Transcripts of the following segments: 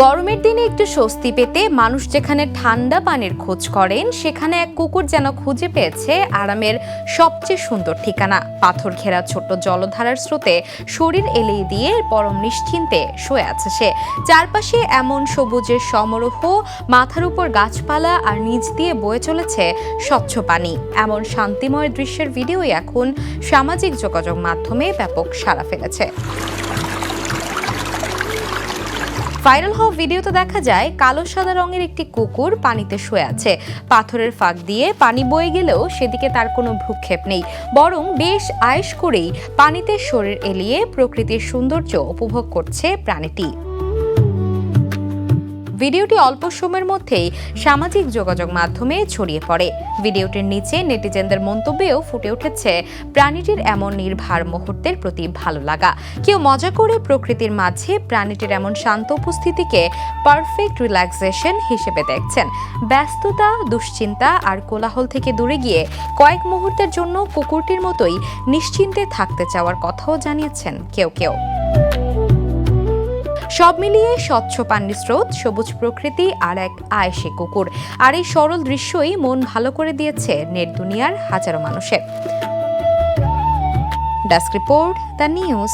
গরমের দিনে একটু স্বস্তি পেতে মানুষ যেখানে ঠান্ডা পানির খোঁজ করেন, সেখানে এক কুকুর যেন খুঁজে পেয়েছে আরামের সবচেয়ে সুন্দর ঠিকানা। পাথর ঘেরা ছোট্ট জলধারার স্রোতে শরীর এলিয়ে দিয়ে পরম নিশ্চিন্তে শুয়ে আছে সে। চারপাশে এমন সবুজের সমারোহ, মাথার উপর গাছপালা আর নিচ দিয়ে বয়ে চলেছে স্বচ্ছ পানি। এমন শান্তিময় দৃশ্যের ভিডিওই এখন সামাজিক যোগাযোগ মাধ্যমে ব্যাপক সাড়া ফেলেছে। ভাইরাল হওয়া ভিডিওতে দেখা যায় কালো সাদা রঙের একটি কুকুর পানিতে শুয়ে আছে। পাথরের ফাঁক দিয়ে পানি বয়ে গেলেও সেদিকে তার কোনো ভ্রুক্ষেপ নেই, বরং বেশ আয়েশ করেই পানিতে শরীর এলিয়ে প্রকৃতির সৌন্দর্য উপভোগ করছে প্রাণীটি। ভিডিওটি অল্প সময়ের মধ্যেই সামাজিক যোগাযোগ মাধ্যমে ছড়িয়ে পড়ে। ভিডিওটির নিচে নেটিজেনদের মন্তব্যেও ফুটে উঠেছে প্রাণীটির এমন নির্ভার মুহূর্তের প্রতি ভালো লাগা। কেউ মজা করে প্রকৃতির মাঝে প্রাণীটির এমন শান্ত উপস্থিতিকে পারফেক্ট রিল্যাক্সেশন হিসেবে দেখছেন। ব্যস্ততা, দুশ্চিন্তা আর কোলাহল থেকে দূরে গিয়ে কয়েক মুহূর্তের জন্য কুকুরটির মতোই নিশ্চিন্তে থাকতে চাওয়ার কথাও জানিয়েছেন কেউ কেউ। সব মিলিয়ে স্বচ্ছ পানির স্রোত, সবুজ প্রকৃতি আর এক আয়েশি কুকুর, আর এই সরল দৃশ্যই মন ভালো করে দিয়েছে নেট দুনিয়ার হাজারো মানুষের। Desk report, the news.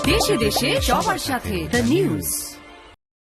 দেশে দেশে সবার সাথে দ্য নিউজ।